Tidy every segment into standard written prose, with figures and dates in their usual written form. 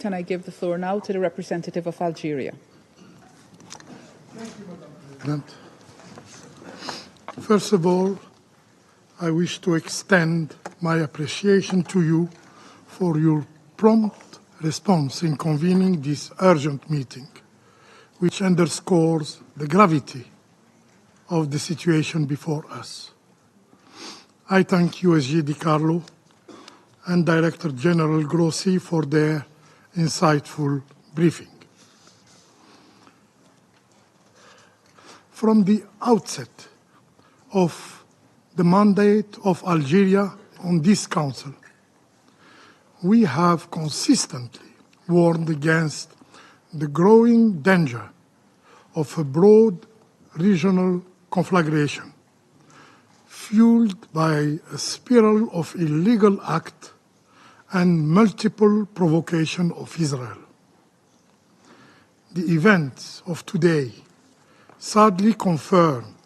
Can I give the floor now to the representative of Algeria? Thank you, Madam President. First of all, I wish to extend my appreciation to you for your prompt response in convening this urgent meeting, which underscores the gravity of the situation before us. I thank USG Di Carlo and Director General Grossi for their insightful briefing. From the outset of the mandate of Algeria on this Council, we have consistently warned against the growing danger of a broad regional conflagration, fueled by a spiral of illegal acts and multiple provocations of Israel. The events of today sadly confirm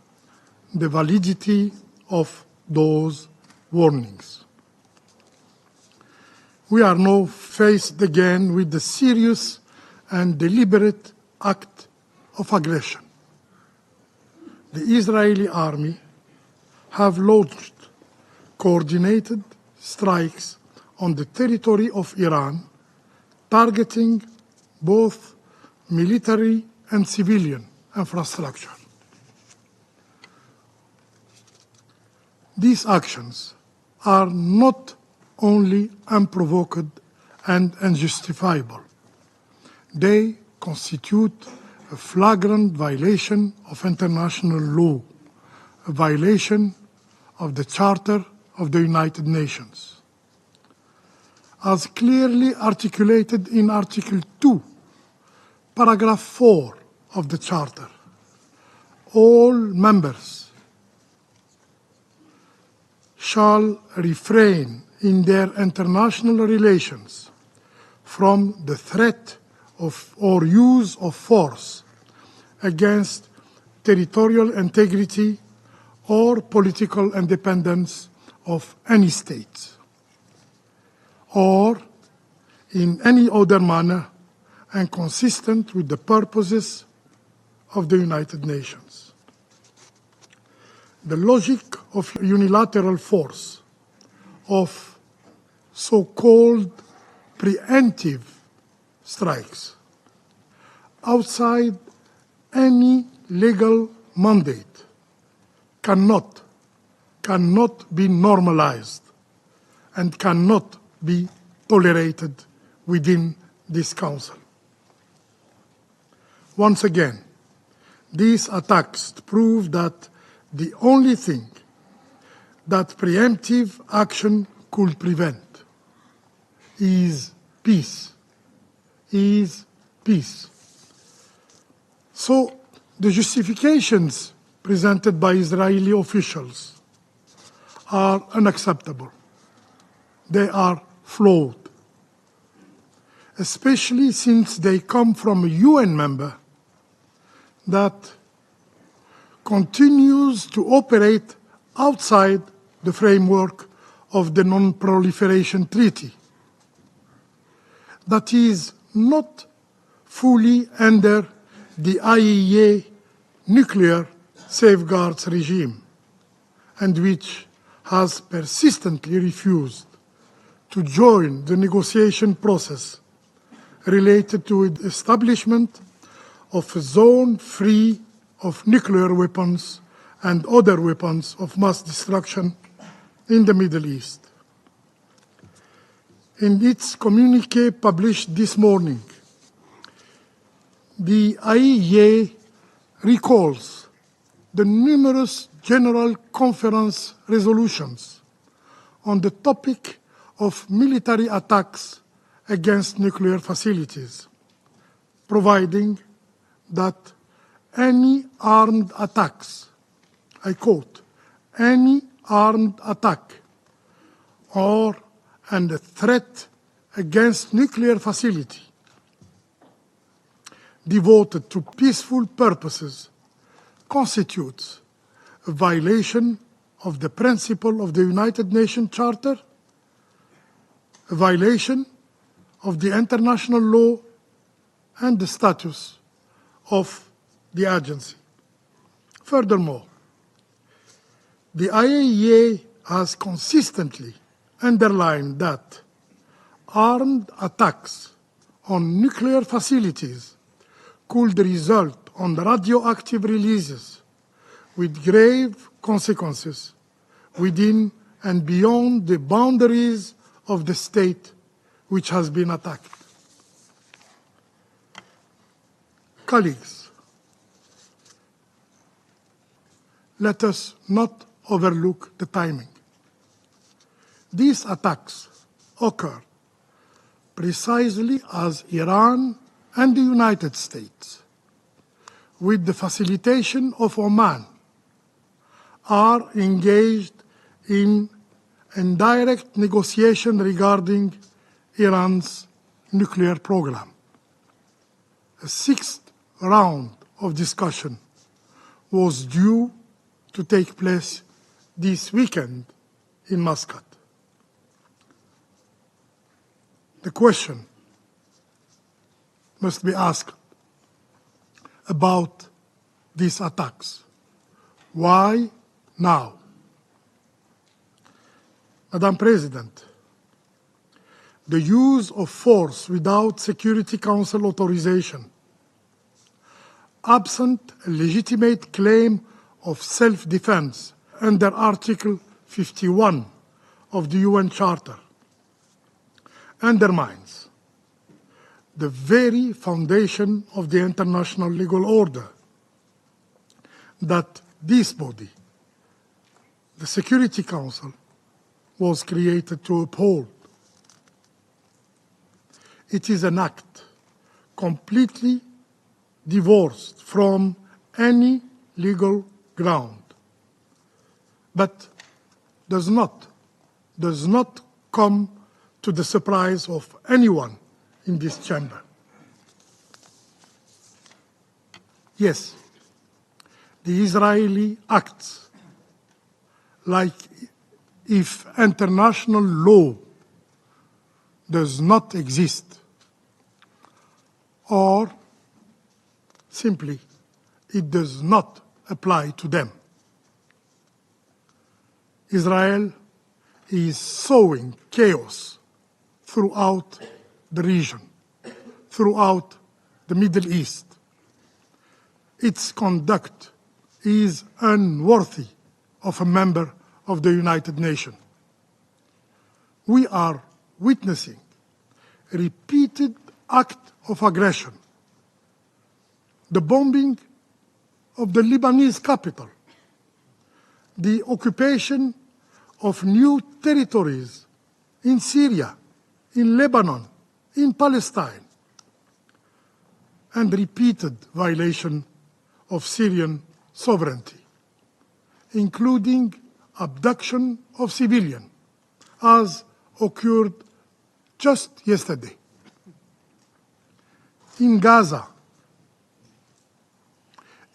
the validity of those warnings. We are now faced again with the serious and deliberate act of aggression. The Israeli army have launched coordinated strikes on the territory of Iran, targeting both military and civilian infrastructure. These actions are not only unprovoked and unjustifiable, they constitute a flagrant violation of international law, a violation of the Charter of the United Nations. As clearly articulated in Article 2, Paragraph 4 of the Charter, all members shall refrain in their international relations from the threat of or use of force against territorial integrity or political independence of any state, or in any other manner and consistent with the purposes of the United Nations. The logic of unilateral force, of so-called preemptive strikes, outside any legal mandate, cannot be normalized and cannot be tolerated within this Council. Once again, these attacks prove that the only thing that preemptive action could prevent is peace. So the justifications presented by Israeli officials are unacceptable. They are flawed, especially since they come from a UN member that continues to operate outside the framework of the Non-Proliferation Treaty, that is not fully under the IAEA nuclear safeguards regime, and which has persistently refused to join the negotiation process related to the establishment of a zone free of nuclear weapons and other weapons of mass destruction in the Middle East. In its communique published this morning, the IAEA recalls the numerous General Conference resolutions on the topic of military attacks against nuclear facilities, providing that any armed attacks, I quote, any armed attack or and a threat against nuclear facility devoted to peaceful purposes constitutes a violation of the principle of the United Nations Charter, a violation of the international law and the status of the agency. Furthermore, the IAEA has consistently underlined that armed attacks on nuclear facilities could result in radioactive releases with grave consequences within and beyond the boundaries of the state which has been attacked. Colleagues, let us not overlook the timing. These attacks occurred precisely as Iran and the United States, with the facilitation of Oman, are engaged in indirect negotiation regarding Iran's nuclear program. A sixth round of discussion was due to take place this weekend in Muscat. The question must be asked about these attacks. Why now? Madam President, the use of force without Security Council authorization, absent a legitimate claim of self-defense under Article 51 of the UN Charter, undermines the very foundation of the international legal order that this body, the Security Council, was created to uphold. It is an act completely divorced from any legal ground, but does not come to the surprise of anyone in this chamber. Yes, the Israeli acts like if international law does not exist, or simply it does not apply to them. Israel is sowing chaos throughout the region, throughout the Middle East. Its conduct is unworthy of a member of the United Nations. We are witnessing a repeated act of aggression. The bombing of the Lebanese capital, the occupation of new territories in Syria, in Lebanon, in Palestine, and repeated violation of Syrian sovereignty, including abduction of civilians, as occurred just yesterday. In Gaza,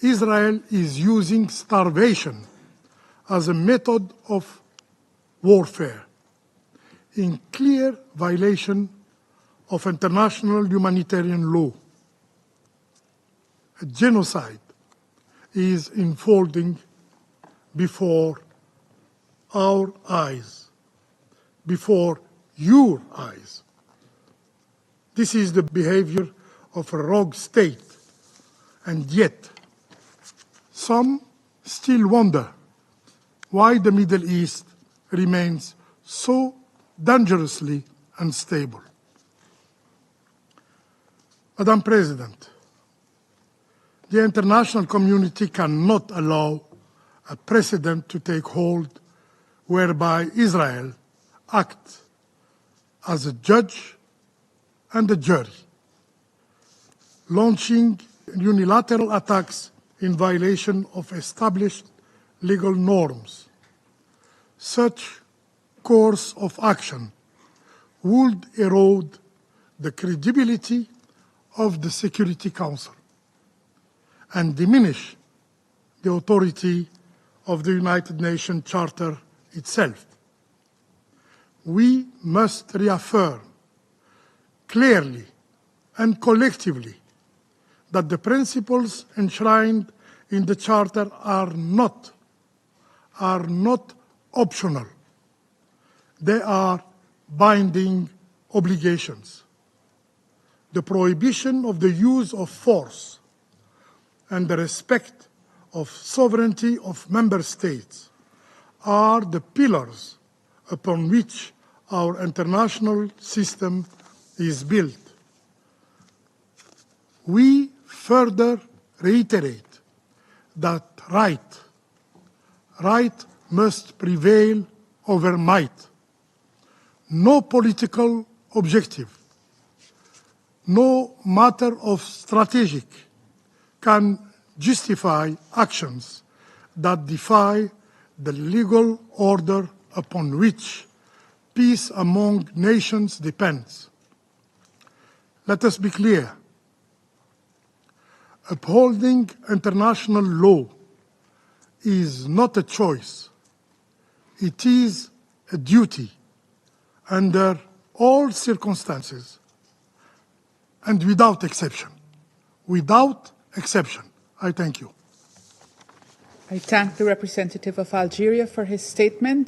Israel is using starvation as a method of warfare, in clear violation of international humanitarian law. A genocide is unfolding before our eyes, before your eyes. This is the behavior of a rogue state, and yet some still wonder why the Middle East remains so dangerously unstable. Madam President, the international community cannot allow a precedent to take hold whereby Israel acts as a judge and a jury, launching unilateral attacks in violation of established legal norms. Such course of action would erode the credibility of the Security Council and diminish the authority of the United Nations Charter itself. We must reaffirm clearly and collectively that the principles enshrined in the Charter are not optional. They are binding obligations. The prohibition of the use of force and the respect of sovereignty of member states are the pillars upon which our international system is built. We further reiterate that right must prevail over might. No political objective, no matter of strategic, can justify actions that defy the legal order upon which peace among nations depends. Let us be clear. Upholding international law is not a choice. It is a duty under all circumstances and without exception. Without exception. I thank you. I thank the representative of Algeria for his statement.